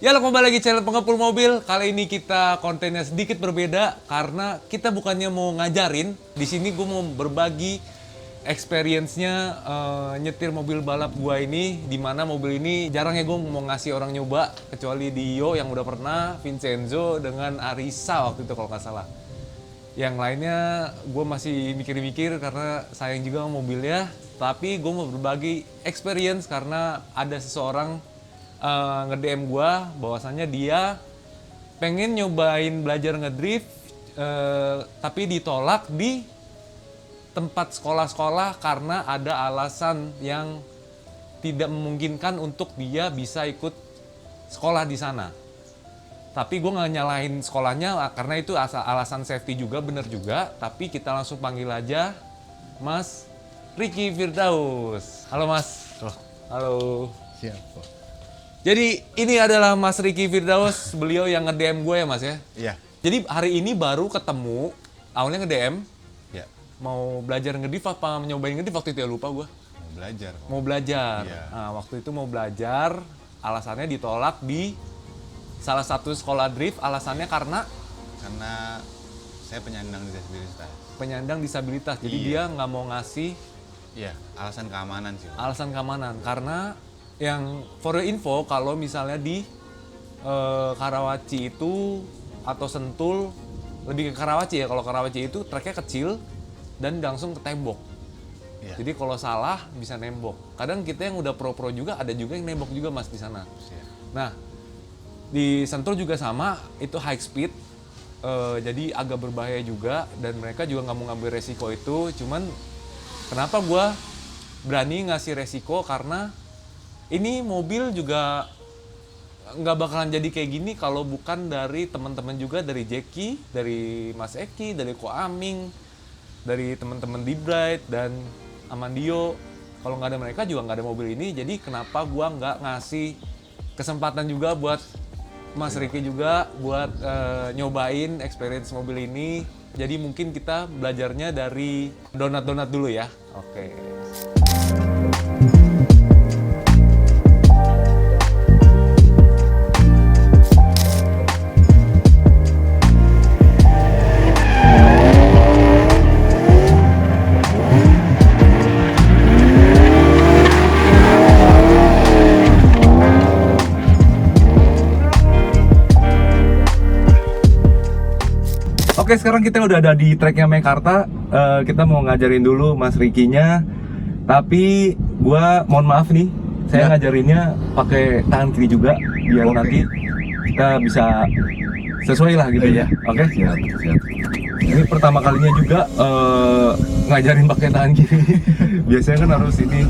Ya, kembali lagi channel Pengepul Mobil. Kali ini kita kontennya sedikit berbeda karena kita bukannya mau ngajarin. Di sini gue mau berbagi experience-nya nyetir mobil balap gua ini. Dimana mobil ini jarang ya gue mau ngasih orang nyoba, kecuali Dio yang udah pernah, Vincenzo dengan Arisa waktu itu kalau nggak salah. Yang lainnya gue masih mikir-mikir karena sayang juga mobilnya. Tapi gue mau berbagi experience karena ada seseorang nge-DM gue bahwasannya dia pengen nyobain belajar ngedrift tapi ditolak di tempat sekolah-sekolah karena ada alasan yang tidak memungkinkan untuk dia bisa ikut sekolah di sana. Tapi gue nggak nyalahin sekolahnya karena itu alasan safety juga, bener juga. Tapi kita langsung panggil aja Mas Ricky Firdaus. Halo Mas. Halo. Siap. Jadi ini adalah Mas Ricky Firdaus, beliau yang nge-DM gue ya Mas ya? Iya. Jadi hari ini baru ketemu, awalnya nge-DM, Iya. mau belajar ngedrift apa nyobain ngedrift waktu itu ya, lupa gue. Mau belajar. Mau belajar. Iya. Nah, waktu itu mau belajar, alasannya ditolak di salah satu sekolah drift, alasannya karena Karena saya penyandang disabilitas. penyandang disabilitas. Jadi Iya. dia nggak mau ngasih Iya, alasan keamanan sih. alasan keamanan. Karena yang for your info, kalau misalnya di Karawaci itu atau Sentul, lebih ke Karawaci ya. Kalau Karawaci itu treknya kecil dan langsung ke tembok. Iya. Jadi kalau salah bisa nembok. Kadang kita yang udah pro-pro juga ada juga yang nembok juga Mas di sana. Iya. Nah, di Sentul juga sama, itu high speed. Jadi agak berbahaya juga dan mereka juga nggak mau ngambil resiko itu. Cuman kenapa gua berani ngasih resiko karena ini mobil juga nggak bakalan jadi kayak gini kalau bukan dari teman-teman juga, dari Jeki, dari Mas Eki, dari Ko Aming, dari teman-teman di Bright dan Amandio. Kalau nggak ada mereka juga nggak ada mobil ini. Jadi kenapa gua nggak ngasih kesempatan juga buat Mas Ricky juga buat nyobain experience mobil ini. Jadi mungkin kita belajarnya dari donat-donat dulu ya. Oke. Oke, sekarang kita udah ada di tracknya Mekarta. Kita mau ngajarin dulu Mas Ricky-nya. Tapi gua mohon maaf nih, saya ngajarinnya pakai tangan kiri juga biar nanti kita bisa sesuai lah gitu ya. Oke? Siap. Ini pertama kalinya juga ngajarin pakai tangan kiri. Biasanya kan harus ini.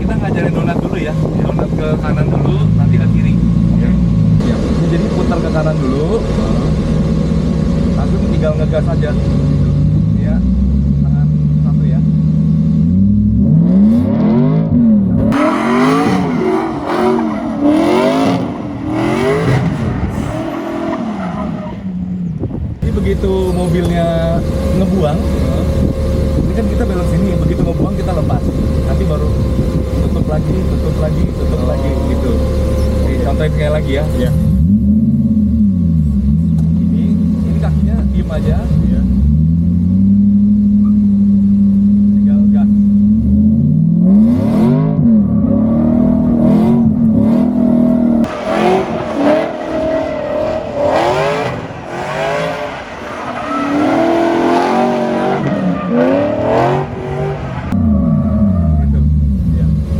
Kita ngajarin donat dulu ya, donat ke kanan dulu, nanti ke kiri. Oke. Ya. Jadi putar ke kanan dulu, langsung tinggal ngegas aja. Ya, tangan satu ya. Jadi begitu mobilnya ngebuang, ini kan kita belok sini, begitu ngebuang kita lepas. Nanti baru tutup lagi gitu. Oke, contohin kayak lagi ya. Iya. Ini kakinya diem aja. Iya. Tinggal gas.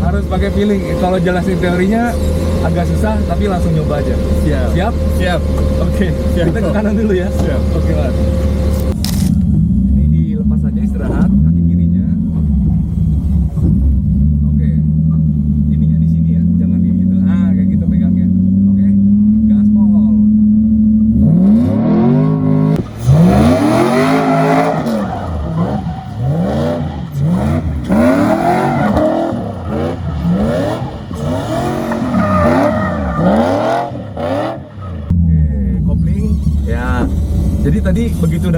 Harus pakai feeling. Kalau jelasin teorinya agak susah, tapi langsung nyoba aja. Siap? Siap. Oke. Kita ke kanan dulu ya. Siap. Oke, Mas. Ini dilepas aja, istirahat kaki kirinya. Oke. Ininya di sini ya, jangan di gitu. Ah, kayak gitu pegangnya. Oke. Gaspol. Jadi tadi begitu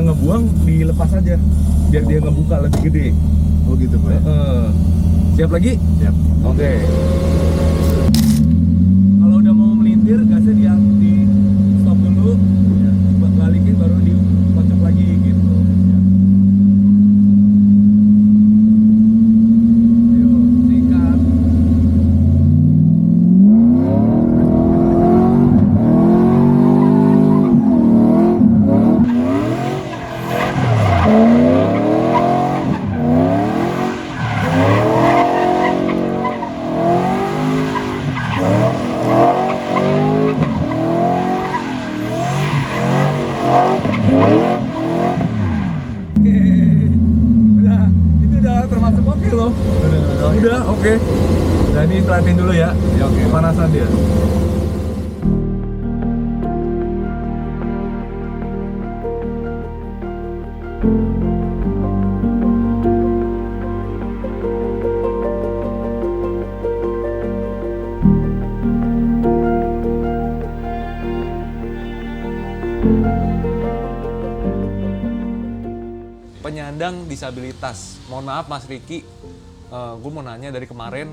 dia ngebuka lebih gede. Oh gitu Pak. Siap lagi? Siap. Oke. Kalau udah mau melintir, gasnya di stop dulu, Ya. balikin baru dikocok lagi gitu. Ayo, sikat. Udah, itu udah termasuk oke loh. Udah, oke. Nah, ini perhatiin dulu ya. Ya oke, panasan dia. Penyandang disabilitas. Mohon maaf Mas Riki, gue mau nanya dari kemarin,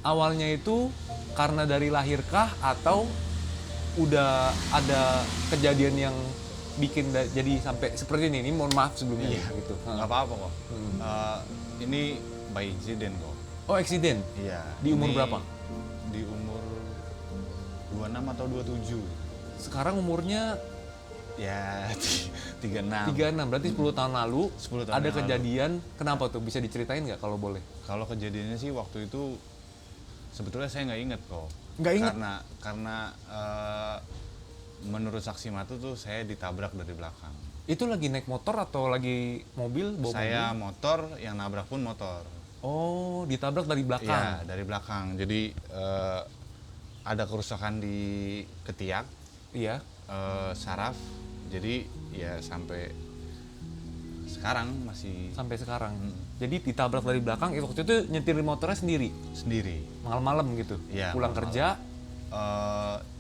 awalnya itu karena dari lahirkah atau udah ada kejadian yang bikin jadi sampai seperti ini? Ini mohon maaf sebelumnya Iya. gitu. Nggak apa-apa kok. Ini by insiden kok. Oh, eksiden. Iya. Di umur Ini berapa? Di umur 26 atau 27. Sekarang umurnya Ya, 36. 36, berarti 10 tahun lalu 10 tahun ada yang lalu. kejadian. Kenapa tuh? Bisa diceritain nggak kalau boleh? Kalau kejadiannya sih waktu itu sebetulnya saya nggak inget kok. Nggak inget? Karena menurut saksi mata tuh saya ditabrak dari belakang. Itu lagi naik motor atau lagi mobil? Bawa Saya mobil? motor, yang nabrak pun motor. Oh, ditabrak dari belakang. Iya, dari belakang. Jadi ada kerusakan di ketiak, Iya. saraf. Jadi ya sampai sekarang masih Sampai sekarang. Hmm. Jadi ditabrak dari belakang, waktu itu nyetir motornya sendiri, sendiri. malam-malam gitu. Iya, Pulang malam-malam. kerja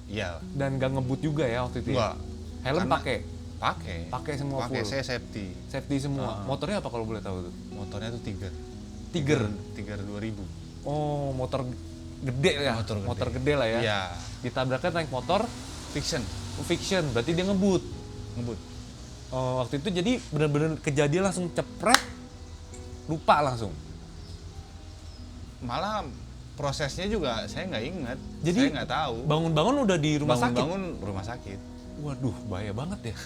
Iya, dan gak ngebut juga ya waktu itu. enggak. Ya? Helm Karena- pakai, Pakai. pakai semua Pakai, full. saya safety. Safety semua. Motornya apa kalau boleh tahu tuh? Motornya tuh Tiger. Tiger 2000. Oh, motor gede ya. Motor gede. lah ya. Iya, Ditabraknya naik motor fiction, fiction, berarti dia ngebut. ngebut. Waktu itu jadi bener-bener kejadian langsung cepret, lupa langsung. Malah prosesnya juga saya nggak ingat. Jadi saya nggak tahu. Bangun-bangun udah di rumah sakit. Bangun rumah sakit. Waduh, bahaya banget ya.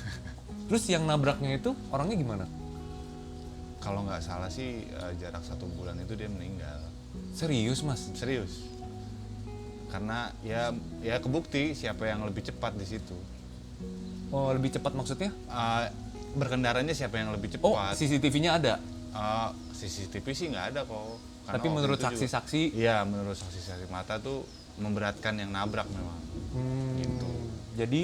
Terus yang nabraknya itu orangnya gimana? Kalau nggak salah sih jarak 1 bulan itu dia meninggal. Serius mas? Serius. Karena ya kebukti siapa yang lebih cepat di situ. Oh, lebih cepat maksudnya? Berkendaranya siapa yang lebih Oh, cepat. CCTV-nya ada. CCTV sih nggak ada kok. Karena Tapi waktu menurut itu juga- saksi-saksi, Iya, menurut saksi-saksi mata tuh memberatkan yang nabrak memang. Gitu. Jadi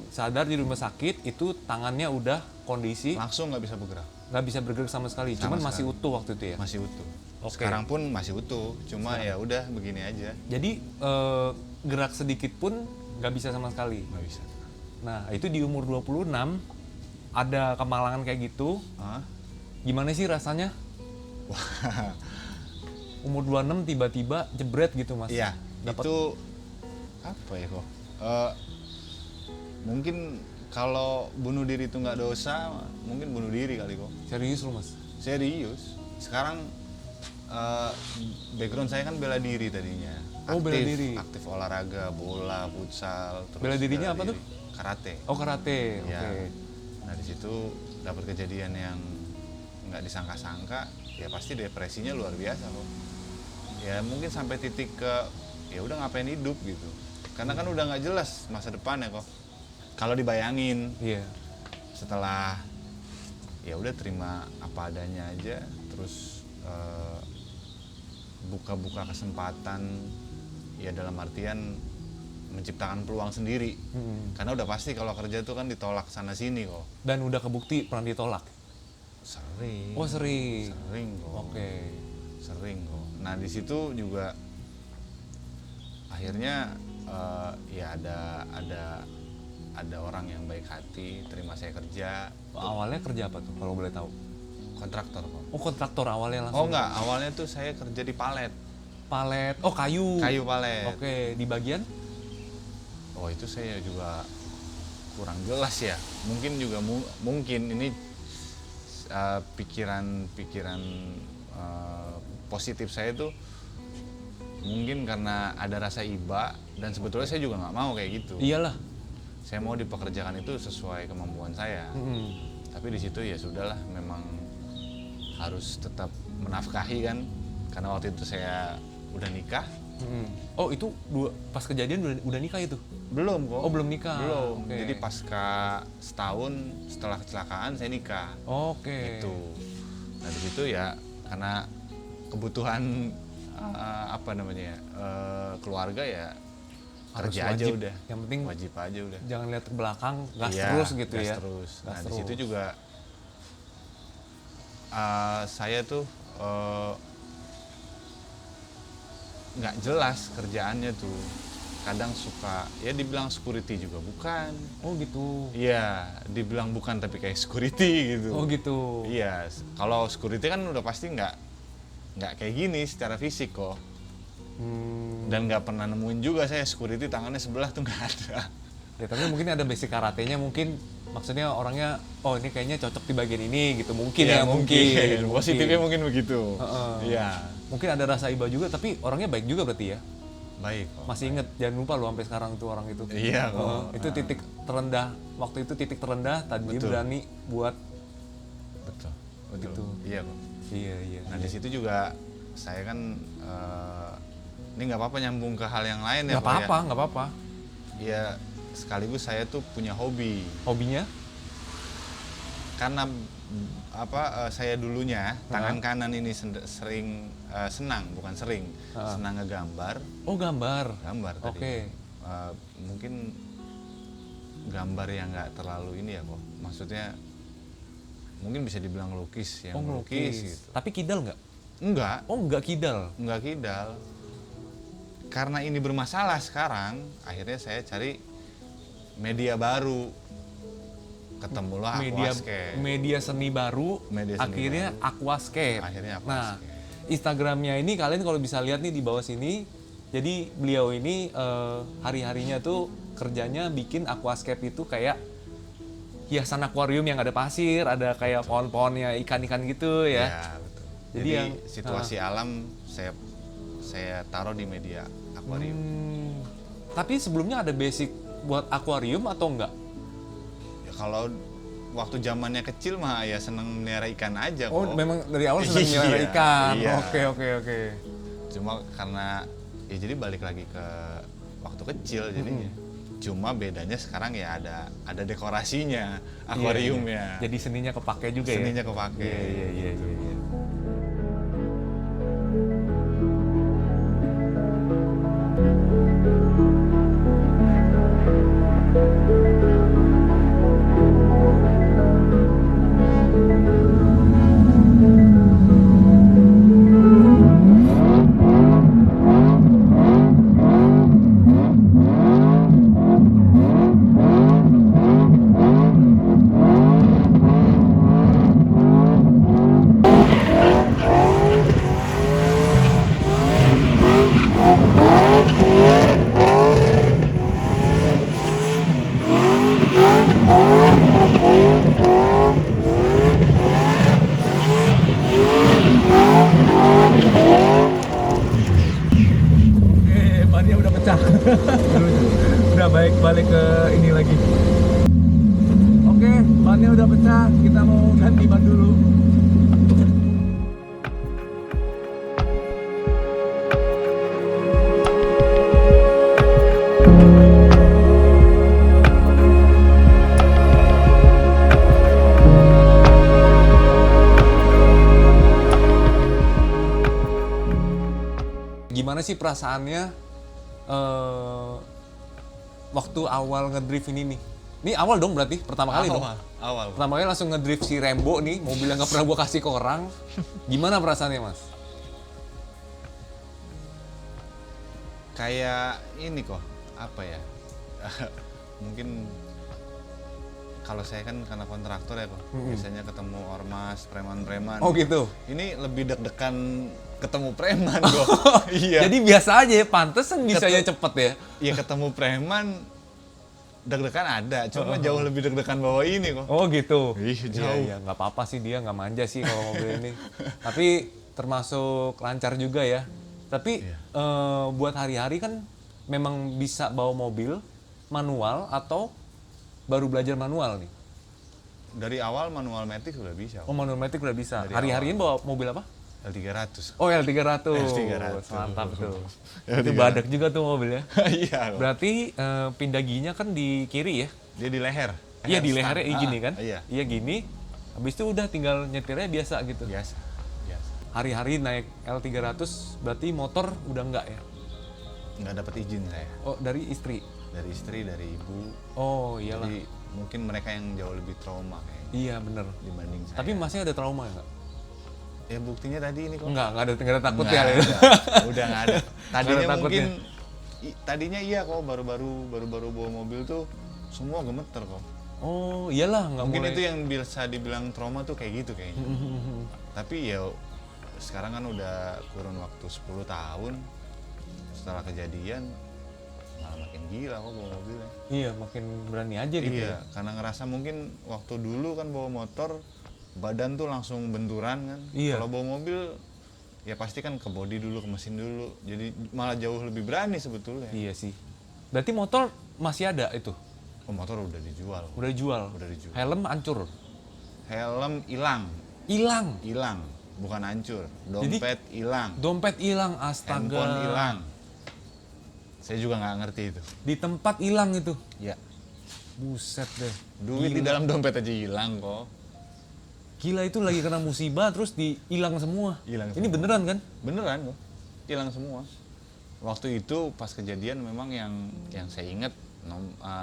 sadar di rumah sakit itu tangannya udah kondisi Langsung nggak bisa bergerak. nggak bisa bergerak sama sekali. Sama Cuman masih sekali. utuh waktu itu ya. Masih utuh. Oke. Sekarang pun masih utuh. Cuma ya udah begini aja. Jadi gerak sedikit pun nggak bisa sama sekali. Nggak bisa. Nah itu di umur 26 ada kemalangan kayak gitu. Hah? Gimana sih rasanya? Umur 26 tiba-tiba jebret gitu mas. Iya, Dapat- itu apa ya kok? Mungkin kalau bunuh diri itu nggak dosa, mungkin bunuh diri kali kok. Serius lu mas? Serius. Sekarang background saya kan bela diri tadinya. Oh, bela diri. Aktif olahraga, bola, futsal. Terus Bela dirinya apa diri. tuh? Karate. Oh karate, oke. Ya. Nah di situ dapat kejadian yang nggak disangka-sangka, ya pasti depresinya luar biasa kok. Ya mungkin sampai titik ke ya udah ngapain hidup gitu. Karena kan udah nggak jelas masa depannya kok. Kalau dibayangin Iya. setelah ya udah terima apa adanya aja, terus buka-buka kesempatan ya dalam artian menciptakan peluang sendiri. Karena udah pasti kalau kerja tuh kan ditolak sana sini kok. Dan udah kebukti pernah ditolak. Sering. Oh sering. Sering kok. Oke. Sering kok. Nah di situ juga akhirnya ya ada orang yang baik hati terima saya kerja. Awalnya kerja apa tuh kalau boleh tahu? kontraktor kok. Oh kontraktor awalnya Oh langsung. enggak, awalnya tuh saya kerja di palet, Palet. Oh kayu. kayu palet. Oke, di bagian? Oh itu saya juga kurang jelas ya. Mungkin juga mungkin ini pikiran positif saya tuh mungkin karena ada rasa iba, dan sebetulnya saya juga nggak mau kayak gitu. Iyalah. Saya mau dipekerjakan itu sesuai kemampuan saya. Tapi di situ ya sudahlah, memang harus tetap menafkahi kan, karena waktu itu saya udah nikah. Oh itu pas kejadian udah nikah itu? Belum kok. Oh belum nikah. Belum. Oke. Jadi pasca setahun setelah kecelakaan saya nikah. Oke. Itu. Nah di situ ya karena kebutuhan keluarga ya, Harus kerja aja wajib. udah. Yang penting wajib aja udah. jangan lihat ke belakang, gas Iya, terus gitu gas ya. terus. Nah Gas di situ terus. juga saya tuh nggak jelas kerjaannya tuh. Kadang suka ya dibilang security juga bukan. Oh gitu. Iya, dibilang bukan tapi kayak security gitu. Oh gitu. Iya, kalau security kan udah pasti nggak kayak gini secara fisik kok. Dan nggak pernah nemuin juga saya security tangannya sebelah tuh nggak ada. Ya tapi mungkin ada basic karatenya, mungkin maksudnya orangnya oh ini kayaknya cocok di bagian ini gitu, mungkin Iya, ya mungkin. Positifnya mungkin begitu. Iya. Mungkin ada rasa iba juga, tapi orangnya baik juga berarti ya. Baik kok. Masih inget, jangan lupa lo sampai sekarang tuh orang itu. Iya kok. Itu titik terendah, waktu itu titik terendah, tadi Betul. berani buat Betul. Betul. Gitu. Iya kok. iya. Nah di situ juga saya kan ini nggak apa-apa nyambung ke hal yang lain ya. Nggak apa-apa, nggak apa-apa. Ya sekaligus saya tuh punya hobi. Hobinya? Karena saya dulunya tangan kanan ini sering senang, bukan sering, senang ngegambar. Oh gambar. Gambar tadi. Oke. Mungkin gambar yang nggak terlalu ini ya kok. Maksudnya mungkin bisa dibilang lukis, yang Oh melukis ngelukis. gitu. Tapi kidal nggak? Enggak, Oh nggak kidal. enggak kidal. Karena ini bermasalah sekarang, akhirnya saya cari media baru. Ketemulah Aquascape. Media seni baru, Media seni akhirnya baru. Aquascape. Akhirnya Nah, Aquascape. Instagramnya ini kalian kalau bisa lihat nih di bawah sini, jadi beliau ini hari-harinya tuh kerjanya bikin Aquascape itu kayak hiasan akuarium yang ada pasir, ada kayak pohon-pohonnya ikan-ikan gitu ya. Ya, betul. Jadi Jadi yang- situasi alam saya taruh di media akuarium. Tapi sebelumnya ada basic buat akuarium atau enggak? Ya, kalau waktu zamannya kecil mah ya seneng melihara ikan aja kok. Oh, memang dari awal senang melihara Iya, ikan. iya. Oke. Cuma karena ya jadi balik lagi ke waktu kecil jadinya. Cuma bedanya sekarang ya ada dekorasinya akuariumnya. Iya. Jadi seninya kepake juga ya. Seninya kepake. Iya. Oke, bannya udah pecah. Udah balik ke ini lagi. Oke, bannya udah pecah. Kita mau ganti ban dulu. Gimana sih perasaannya waktu awal ngedrift ini nih? Ini awal dong berarti, pertama kali dong? Awal. Pertama kali langsung ngedrift si Rembo nih, mobil yang gak pernah gua kasih ke orang. Gimana perasaannya mas? Kayak ini kok, apa ya? Mungkin kalau saya kan karena kontraktor ya kok, biasanya ketemu ormas, preman-preman. Oh gitu. Ini lebih deg-degan ketemu preman kok. Iya. Jadi biasa aja ya, pantesan bisanya cepet ya. Ya ketemu preman deg-degan ada, cuma jauh lebih deg-degan bawa ini kok. Oh gitu. Ih, jauh. Iya, nggak apa-apa sih, dia nggak manja sih kalau mobil ini. Tapi termasuk lancar juga ya. Tapi buat hari-hari kan memang bisa bawa mobil manual atau baru belajar manual nih? Dari awal manual matic sudah bisa. Oh, manual matic udah bisa. Dari Hari-hari ini bawa mobil apa? L300. Oh, L300. L300. Mantap tuh. L300. Itu badak juga tuh mobilnya. Iya. kok. Berarti pindah giginya kan di kiri ya? Dia di leher. Iya, di Stand. lehernya gini kan? Iya. Iya gini. Habis itu udah tinggal nyetirnya biasa gitu. Biasa. Biasa. Hari-hari naik L300 berarti motor udah enggak ya? Nggak dapat izin saya. Oh, dari istri. Dari istri, dari ibu. Oh, iyalah. Jadi mungkin mereka yang jauh lebih trauma kayak Iya, bener. dibanding saya. Tapi masnya ada trauma nggak? ya buktinya tadi ini kok. Enggak ada takut Nggak ya. ada. Udah nggak ada. Tadinya Nggak ada mungkin takutnya. tadinya iya kok baru-baru bawa mobil tuh semua gemeter kok. Oh, iyalah nggak Mungkin mulai. itu yang bisa dibilang trauma tuh kayak gitu kayaknya. Tapi ya sekarang kan udah kurun waktu 10 tahun setelah kejadian malah makin gila kok bawa mobilnya. Iya, makin berani aja gitu Iya, ya. karena ngerasa mungkin waktu dulu kan bawa motor badan tuh langsung benturan kan. Iya. Kalau bawa mobil ya pasti kan ke bodi dulu, ke mesin dulu. Jadi malah jauh lebih berani sebetulnya. Iya sih. Berarti motor masih ada itu? Oh, motor udah dijual. Udah dijual? Udah dijual. Helm hancur? Helm hilang, Hilang? bukan hancur. Dompet hilang, Dompet hilang, astaga. handphone hilang. Saya juga nggak ngerti itu. Di tempat hilang itu? Ya, Buset deh. duit di dalam dompet aja hilang kok. Gila, itu lagi kena musibah terus hilang semua. Hilang Ini semua. beneran kan? Beneran kok, hilang semua. Waktu itu pas kejadian memang yang saya ingat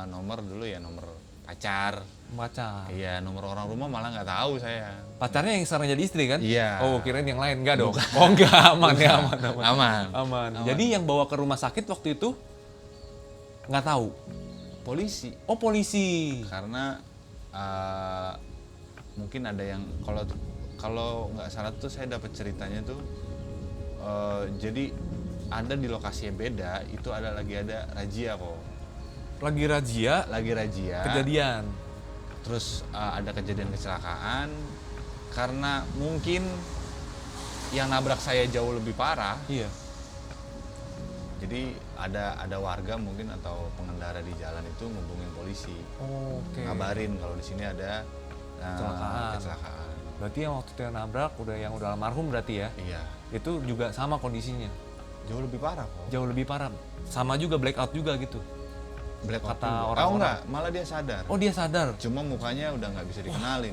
nomor dulu ya nomor pacar. Pacar. Iya, nomor orang rumah malah nggak tahu saya. Pacarnya yang sekarang jadi istri kan? Iya. Oh, kirain yang lain. Enggak dong. Oh, enggak. Aman ya, aman. Aman. Jadi yang bawa ke rumah sakit waktu itu nggak tahu. Polisi. Oh, polisi. Karena mungkin ada yang kalau nggak salah tuh saya dapat ceritanya tuh jadi ada di lokasi yang beda itu lagi ada razia kok. Lagi razia, kejadian. Terus ada kejadian kecelakaan karena mungkin yang nabrak saya jauh lebih parah. Iya. Jadi ada warga mungkin atau pengendara di jalan itu ngubungin polisi, Oke. ngabarin kalau di sini ada kecelakaan. Berarti yang waktu itu yang nabrak yang udah almarhum berarti ya? Iya, Itu juga sama kondisinya. jauh lebih parah kok. Jauh lebih parah. Sama juga blackout juga gitu. Blackout Kata juga. orang-orang. Oh enggak, malah dia sadar. Oh, dia sadar. Cuma mukanya udah nggak bisa dikenalin.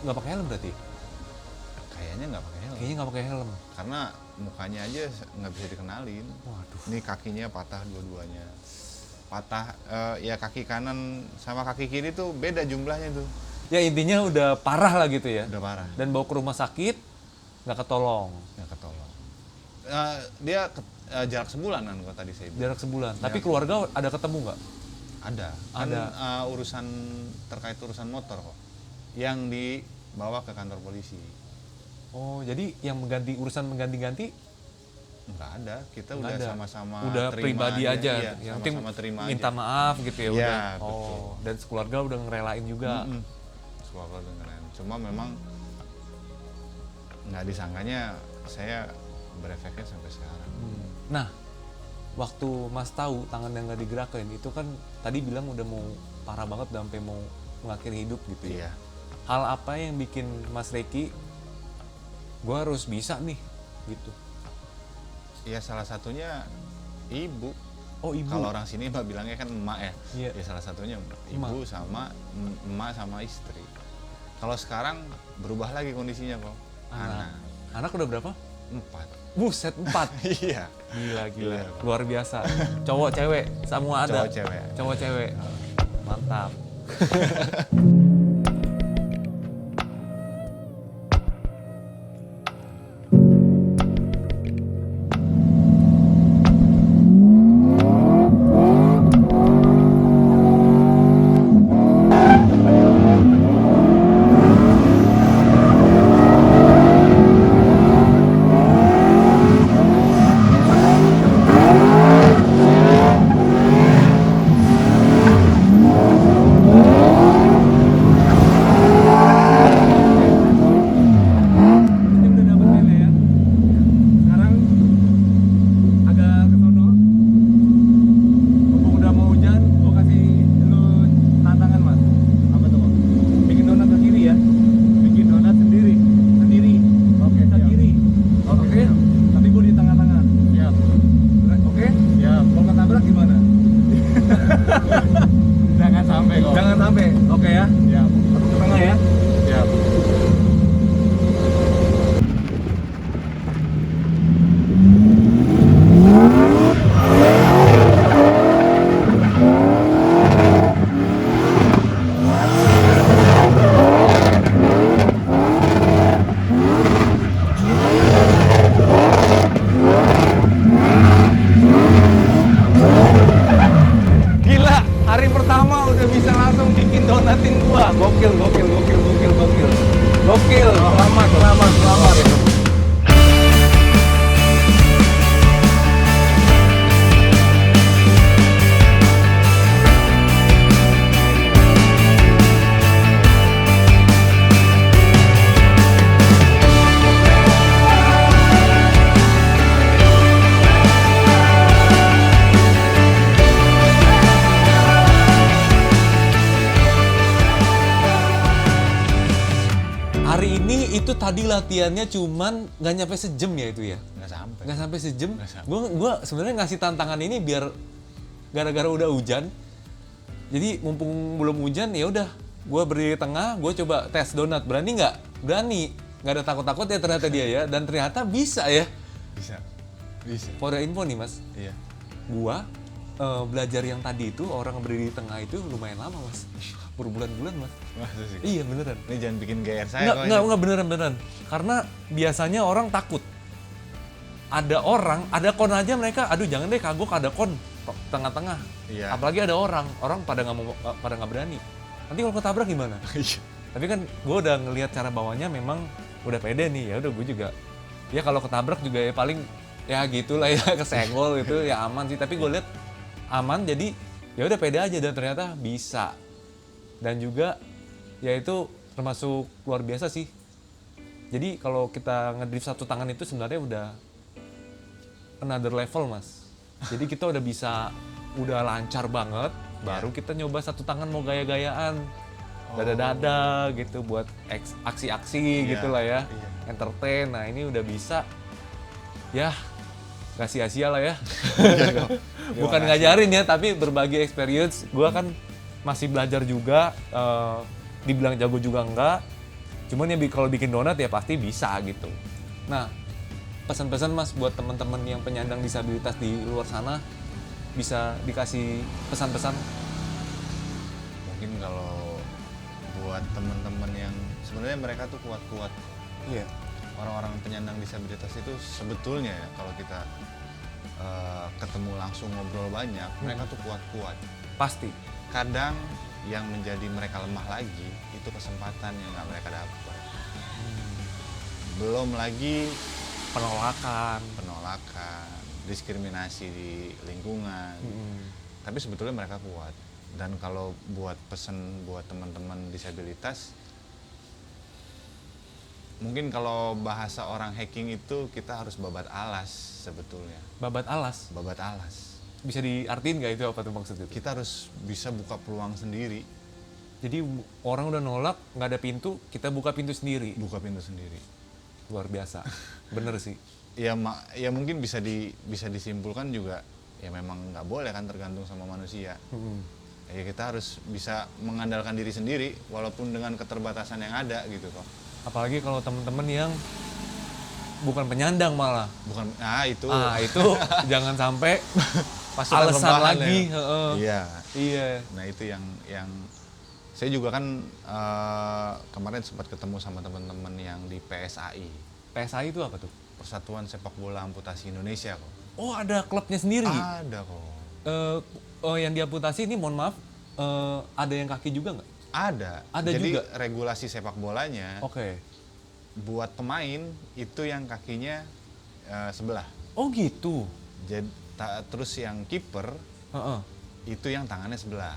Nggak pakai helm berarti? Kayaknya nggak pakai helm. Kayaknya nggak pakai helm. Karena mukanya aja nggak bisa dikenalin. Waduh. Ini kakinya patah dua-duanya. Patah, ya kaki kanan sama kaki kiri tuh beda jumlahnya tuh. Ya intinya udah parah lah gitu ya. Udah parah, Dan bawa ke rumah sakit nggak ketolong. nggak ketolong. Dia jarak sebulan kan kok tadi saya bilang. Jarak sebulan. Tapi keluarga ada ketemu nggak? Ada. Kan urusan terkait urusan motor kok. Yang dibawa ke kantor polisi. Oh, jadi yang urusan mengganti-ganti Nggak ada. Kita nggak udah ada. sama-sama Udah terima pribadi aja. Iya, Yang penting sama-sama terima minta aja. maaf gitu ya Iya, udah. betul. Oh, dan sekeluarga udah ngerelain juga. Suara dengeran. Cuma memang nggak disangkanya saya berefeknya sampai sekarang. Nah, waktu Mas tahu tangan yang nggak digerakin itu kan tadi bilang udah mau parah banget udah sampai mau mengakhiri hidup gitu ya. Iya. Hal apa yang bikin Mas Reki gue harus bisa nih gitu? Ya salah satunya ibu. Oh, ibu. Kalau orang sini mbak bilangnya kan emak ya. Iya. Ya salah satunya ibu sama emak sama istri. Kalau sekarang berubah lagi kondisinya kok. Anak udah berapa? 4. Buset, 4. Iya. Gila. Iya. Luar biasa. Cowok, cewek, semua ada. Cowok, cewek. Cowok, cewek. Mantap. Gokil, selamat. Hari ini itu tadi latihannya cuman nggak nyampe sejam ya itu ya? Nggak sampai sejam. Gua sebenarnya ngasih tantangan ini biar gara-gara udah hujan. Jadi mumpung belum hujan ya udah, gua berdiri di tengah, gua coba tes donat. Berani nggak? Berani. Nggak ada takut-takut ya ternyata dia ya. Dan ternyata bisa ya. Bisa. For your info nih mas, Iya. gua belajar yang tadi itu orang berdiri di tengah itu lumayan lama mas. Berbulan-bulan mas. Masa sih? Iya beneran. Ini jangan bikin GR saya kok. Enggak beneran. Karena biasanya orang takut. Ada orang, ada kon aja mereka, aduh jangan deh kagok ada kon tengah-tengah. Iya. Apalagi ada orang pada nggak berani. Nanti kalau ketabrak gimana? Iya. Tapi kan gue udah ngelihat cara bawanya memang udah pede nih, ya udah gue juga. Ya kalau ketabrak juga ya paling ya gitulah ya kesenggol gitu ya aman sih. Tapi gue lihat aman jadi ya udah pede aja dan ternyata bisa. Dan juga ya itu termasuk luar biasa sih. Jadi kalau kita ngedrift satu tangan itu sebenarnya udah another level mas. Jadi kita udah lancar banget. Baru kita nyoba satu tangan mau gaya-gayaan, dada-dada gitu buat aksi-aksi gitu lah ya, entertain. Nah ini udah bisa, ya gak sia-sia lah ya. Bukan ngajarin ya, tapi berbagi experience. Gua kan masih belajar juga, dibilang jago juga enggak. Cuman ya kalau bikin donat ya pasti bisa gitu. Nah, pesan-pesan mas buat teman-teman yang penyandang disabilitas di luar sana, bisa dikasih pesan-pesan? Mungkin kalau buat teman-teman yang sebenarnya mereka tuh kuat-kuat. Iya. Orang-orang penyandang disabilitas itu sebetulnya ya kalau kita ketemu langsung ngobrol banyak, mereka tuh kuat-kuat. Pasti. Kadang yang menjadi mereka lemah lagi itu kesempatan yang nggak mereka dapat. Belum lagi Penolakan, diskriminasi di lingkungan. Tapi sebetulnya mereka kuat. Dan kalau buat pesan buat teman-teman disabilitas, mungkin kalau bahasa orang hacking itu kita harus babat alas sebetulnya. babat alas. Babat alas. Bisa diartiin nggak itu apa tuh maksud itu? Kita harus bisa buka peluang sendiri. Jadi orang udah nolak, nggak ada pintu, kita buka pintu sendiri. Buka pintu sendiri. Luar biasa. Bener sih. Ya mungkin bisa disimpulkan juga ya memang nggak boleh kan tergantung sama manusia. Ya kita harus bisa mengandalkan diri sendiri walaupun dengan keterbatasan yang ada gitu kok. Apalagi kalau temen-temen yang bukan penyandang malah. Bukan, itu. Itu jangan sampai Pasukan alasan rebahan lagi. ya. Iya. Nah itu yang saya juga kan kemarin sempat ketemu sama teman-teman yang di PSAI. PSI itu apa tuh? Persatuan Sepak Bola Amputasi Indonesia kok. Oh ada klubnya sendiri? Ada kok. Yang diamputasi ini mohon maaf, ada yang kaki juga nggak? Ada. juga? Jadi regulasi sepak bolanya Oke. buat pemain itu yang kakinya sebelah. Oh gitu? Jadi terus yang kiper Heeh. itu yang tangannya sebelah.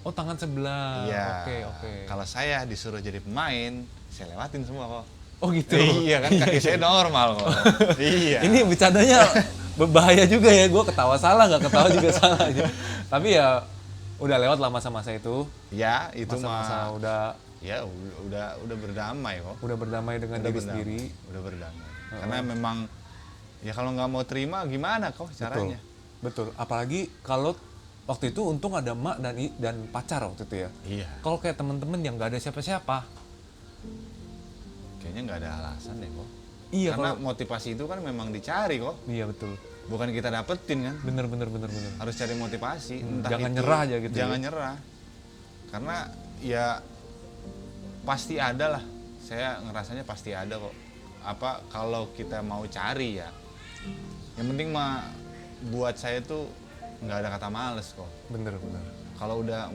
Oh tangan sebelah. Iya. Oke. Kalau saya disuruh jadi pemain, saya lewatin semua kok. Oh gitu? Iya kan kaki saya normal kok. Iya. Ini bercandanya berbahaya juga ya, gue ketawa salah, nggak ketawa juga salah. Tapi ya udah lewat lah masa-masa itu. Ya itu Masa-masa udah berdamai kok. udah berdamai dengan diri sendiri. Udah berdamai. Karena memang ya kalau nggak mau terima gimana kok caranya? Betul. Apalagi kalau waktu itu untung ada emak dan pacar waktu itu ya. Iya. Kalau kayak temen-temen yang nggak ada siapa-siapa. Kayaknya nggak ada alasan deh kok. Iya. Karena motivasi itu kan memang dicari kok. Iya betul. Bukan kita dapetin kan. Bener. Harus cari motivasi. Entah Jangan itu, nyerah aja gitu. Jangan nyerah. Karena ya pasti ada lah. Saya ngerasanya pasti ada kok. Apa kalau kita mau cari ya. Yang penting mah buat saya tuh nggak ada kata males kok. Bener. Kalau udah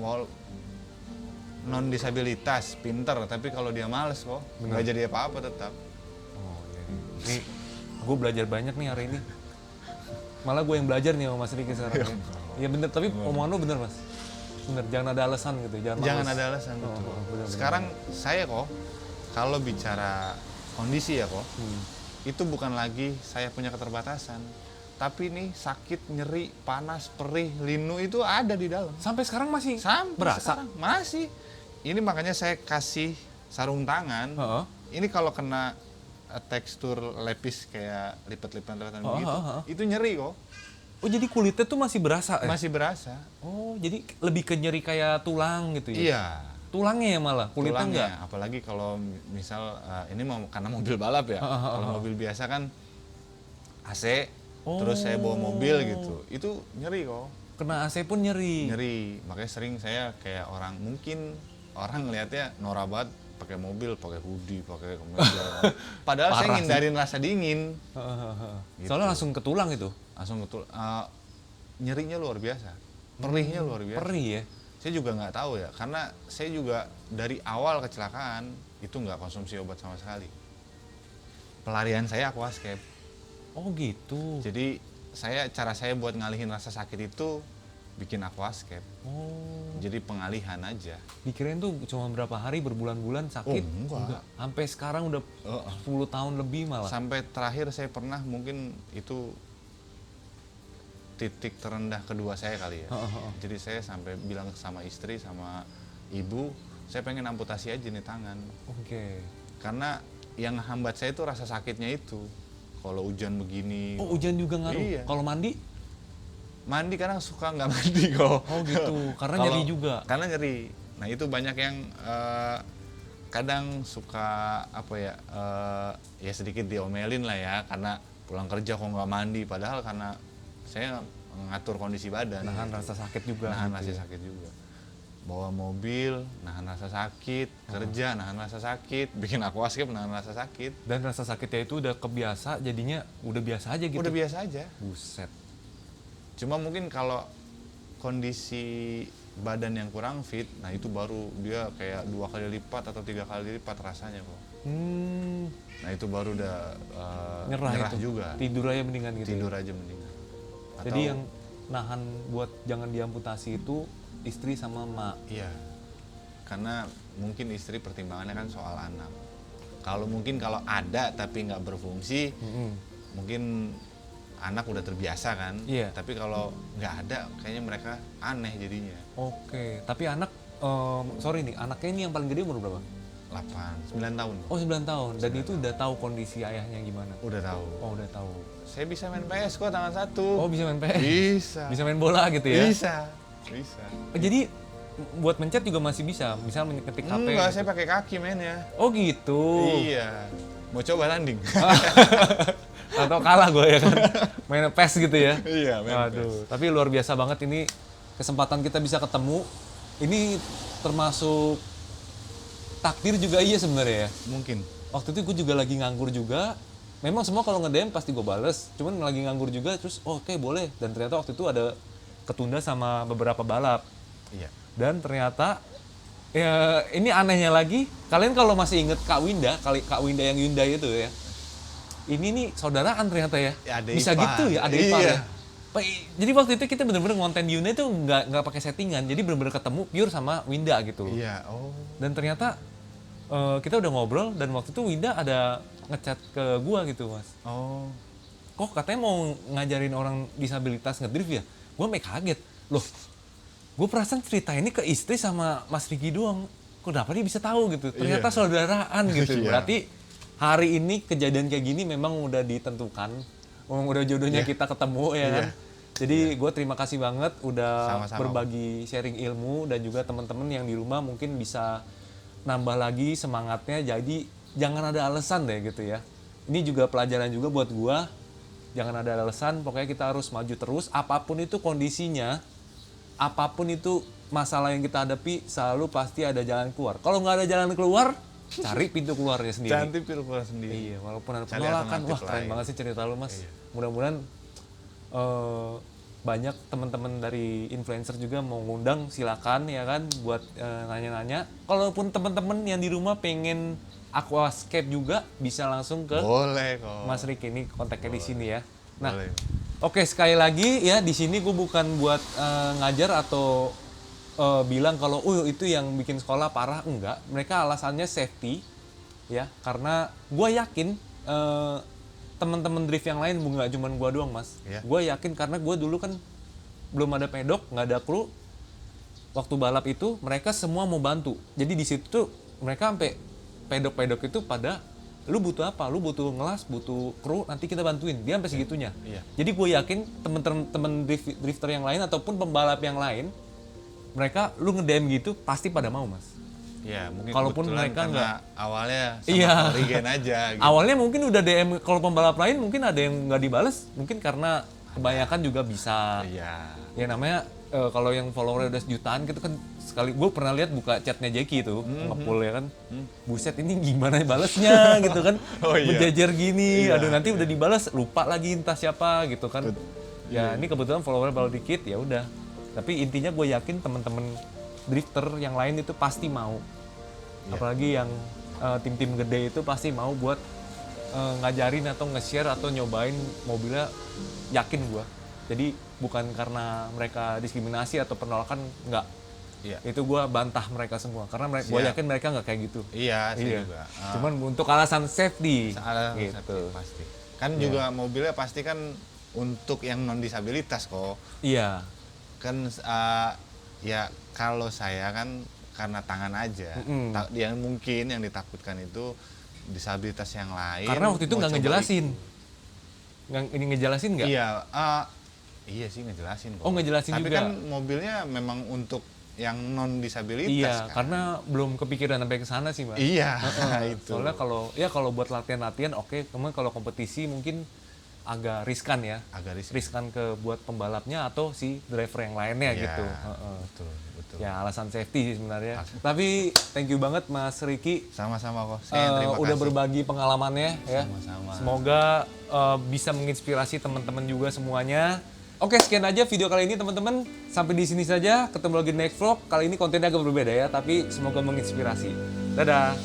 non disabilitas, pinter, tapi kalau dia males kok, nggak jadi apa-apa tetap. Oh iya. Nih, gue belajar banyak nih hari ini. Malah gue yang belajar nih sama Mas Riki sekarang. Iya bener, tapi omongan lu bener Mas. Bener, jangan ada alasan gitu, Jangan males. ada alasan, betul. bener. Sekarang saya kok, kalau bicara kondisi ya kok, itu bukan lagi saya punya keterbatasan, tapi nih sakit, nyeri, panas, perih, linu itu ada di dalam. Sampai sekarang masih Sampai berasa? sekarang masih. Ini makanya saya kasih sarung tangan. Heeh. Ini kalau kena tekstur lepis kayak lipat-lipatan Oh, begitu, itu nyeri kok. Oh jadi kulitnya tuh masih berasa ya? Masih berasa. Oh jadi lebih ke nyeri kayak tulang gitu ya? Iya. Tulangnya ya malah, kulitnya enggak? Tulangnya, apalagi kalau misal ini mau karena mobil balap ya. Kalau mobil biasa kan AC, terus saya bawa mobil gitu, itu nyeri kok. Kena AC pun nyeri? Nyeri, makanya sering saya kayak orang, mungkin orang ngelihatnya norak banget pakai mobil, pakai hoodie, pakai kemeja. Padahal saya Parah ngindarin rasa dingin. Gitu. Soalnya langsung ke tulang itu? Langsung betul. Nyerinya luar biasa, perihnya luar biasa. Perih ya? Saya juga nggak tahu ya, karena saya juga dari awal kecelakaan itu nggak konsumsi obat sama sekali. Pelarian saya aquascape. Oh gitu? Jadi cara saya buat ngalihin rasa sakit itu bikin aquascape. Oh, Jadi pengalihan aja. dikirain tuh cuma berapa hari, berbulan-bulan sakit? Oh, enggak. Sampai sekarang udah 10 tahun lebih malah? Sampai terakhir saya pernah, mungkin itu titik terendah kedua saya kali ya. Jadi saya sampai bilang sama istri sama ibu, saya pengen amputasi aja nih tangan. Oke. Karena yang hambat saya itu rasa sakitnya itu. Kalau hujan begini. Oh hujan juga ngaruh? Iya. Kalau mandi? Mandi kadang suka nggak mandi kok. Oh gitu, karena nyeri juga? Karena nyeri. Nah itu banyak yang kadang suka apa ya, ya sedikit diomelin lah ya, karena pulang kerja kok nggak mandi. Padahal karena saya ngatur kondisi badan. Nahan rasa sakit juga? Nahan gitu rasa ya? sakit juga. Bawa mobil, nahan rasa sakit. Kerja, nahan rasa sakit. Bikin aquascape, nahan rasa sakit. Dan rasa sakitnya itu udah kebiasa, jadinya udah biasa aja gitu? Udah biasa aja. Buset. Cuma mungkin kalau kondisi badan yang kurang fit, nah itu baru dia kayak 2 kali lipat atau 3 kali lipat rasanya kok. Nah itu baru udah nyerah itu juga. Tidur aja mendingan gitu? Tidur aja mendingan. Jadi yang nahan buat jangan diamputasi itu istri sama emak? Iya, karena mungkin istri pertimbangannya kan soal anak. Kalau ada tapi nggak berfungsi, mungkin anak udah terbiasa kan. Iya. Tapi kalau nggak ada, kayaknya mereka aneh jadinya. Oke, tapi anak, sorry nih, anaknya ini yang paling gede umur berapa? 9 tahun. Oh 9 tahun, dan itu udah tahu kondisi ayahnya gimana? Udah tahu. Oh udah tahu. Saya bisa main PS kok tangan satu. Oh bisa main PS? Bisa. Bisa main bola gitu ya? Bisa. Jadi buat mencet juga masih bisa? Misal mengetik HP? Enggak, gitu? saya pakai kaki mainnya. Oh gitu? Iya. Mau coba tanding? Atau kalah gue ya kan? Main PES gitu ya? Iya, main Waduh, tapi luar biasa banget ini kesempatan kita bisa ketemu. Ini termasuk takdir juga iya sebenarnya ya? Mungkin. Waktu itu gue juga lagi nganggur juga. Memang semua kalau nge-DM pasti gue bales. Cuman lagi nganggur juga, terus oke, boleh. Dan ternyata waktu itu ada ketunda sama beberapa balap. Iya. Dan ternyata, ya ini anehnya lagi, kalian kalau masih inget Kak Winda, Kak Winda yang Hyundai itu ya. Ini nih saudaraan ternyata ya. Adik Bisa ipar. gitu ya, ada ipar Iya. ya. Jadi waktu itu kita bener-bener ngonten Hyundai itu nggak pakai settingan. Jadi bener-bener ketemu pure sama Winda gitu loh. Iya, oh. Dan ternyata kita udah ngobrol dan waktu itu Winda ada ngechat ke gua gitu mas. Oh. Kok katanya mau ngajarin orang disabilitas ngedrift ya? Gua kaget. Loh, gue perasaan cerita ini ke istri sama Mas Riki doang. Kenapa dia bisa tahu gitu? Ternyata Iya. saudaraan gitu. Iya. Berarti hari ini kejadian kayak gini memang udah ditentukan. Memang udah jodohnya Iya. kita ketemu ya kan? Iya. Jadi gue terima kasih banget udah Sama-sama. berbagi sharing ilmu dan juga teman-teman yang di rumah mungkin bisa nambah lagi semangatnya. Jadi jangan ada alasan deh gitu ya. Ini juga pelajaran juga buat gue. Jangan ada alasan, pokoknya kita harus maju terus. Apapun itu kondisinya, apapun itu masalah yang kita hadapi, selalu pasti ada jalan keluar. Kalau nggak ada jalan keluar, cari pintu keluarnya sendiri. Cantik pilih sendiri. Iya, walaupun ada Cari penolakan. alternatif Wah, keren lain. banget sih cerita lu, Mas. Iya. Mudah-mudahan banyak teman-teman dari influencer juga mau ngundang, silakan ya kan buat nanya-nanya. Kalaupun teman-teman yang di rumah pengen aquascape juga bisa langsung ke Boleh kok. Mas Ricky, ini kontaknya di sini ya. Nah, Boleh. oke, sekali lagi ya, di sini gue bukan buat ngajar atau bilang kalau itu yang bikin sekolah parah, enggak. Mereka alasannya safety ya, karena gue yakin teman-teman drift yang lain nggak cuma gue doang, Mas. Iya. Gue yakin karena gue dulu kan belum ada pedok, nggak ada kru. Waktu balap itu mereka semua mau bantu. Jadi di situ tuh mereka sampai pedok-pedok itu pada, lu butuh apa? Lu butuh ngelas, butuh kru, nanti kita bantuin. Dia sampai segitunya. Iya. Jadi gue yakin temen-temen drifter yang lain ataupun pembalap yang lain, mereka lu nge-DM gitu pasti pada mau, Mas. Ya, mungkin Kalaupun kebetulan mereka karena awalnya sama Iya. Origen aja gitu. Awalnya mungkin udah DM, kalau pembalap lain mungkin ada yang nggak dibales, mungkin karena kebanyakan juga bisa. Iya. Ya namanya kalau yang follower udah jutaan gitu kan, sekali gue pernah lihat buka chatnya Jackie itu nge-pull ya kan, buset ini gimana balesnya gitu kan, Oh iya. berjejer gini, Iya, aduh nanti udah dibales lupa lagi entah siapa gitu kan. Ya ini kebetulan follower baru dikit, ya udah. Tapi intinya gue yakin temen-temen drifter yang lain itu pasti mau, apalagi yang tim-tim gede itu pasti mau buat ngajarin atau nge-share atau nyobain mobilnya, yakin gue. Jadi bukan karena mereka diskriminasi atau penolakan, enggak. Iya. Itu gue bantah mereka semua karena gue Siap. yakin mereka nggak kayak gitu. Iya, saya Iya. juga. Cuman untuk alasan safety. Salah gitu. pasti. Kan juga mobilnya pasti kan untuk yang non disabilitas kok. Iya. Kan ya kalau saya kan karena tangan aja. Yang mungkin yang ditakutkan itu disabilitas yang lain. Karena waktu itu mau nggak coba ngejelasin. Ini ngejelasin nggak? Iya, iya sih ngejelasin kok. Oh, ngejelasin Tapi juga. kan mobilnya memang untuk yang non disabilitas Iya, kan. karena belum kepikiran sampai ke sana sih, Mas. Iya, itu. Soalnya kalau buat latihan-latihan oke, cuman kalau kompetisi mungkin agak riskan ya. Agak riskan. Riskan ke buat pembalapnya atau si driver yang lainnya Iya, gitu. betul, betul. Ya alasan safety sih sebenarnya. Tapi thank you banget Mas Ricky. Sama-sama kok. Saya yang terima Udah kasih. berbagi pengalamannya ya. Sama-sama. Semoga bisa menginspirasi teman-teman juga semuanya. Oke, sekian aja video kali ini teman-teman. Sampai di sini saja. Ketemu lagi di next vlog. Kali ini kontennya agak berbeda ya, tapi semoga menginspirasi. Dadah.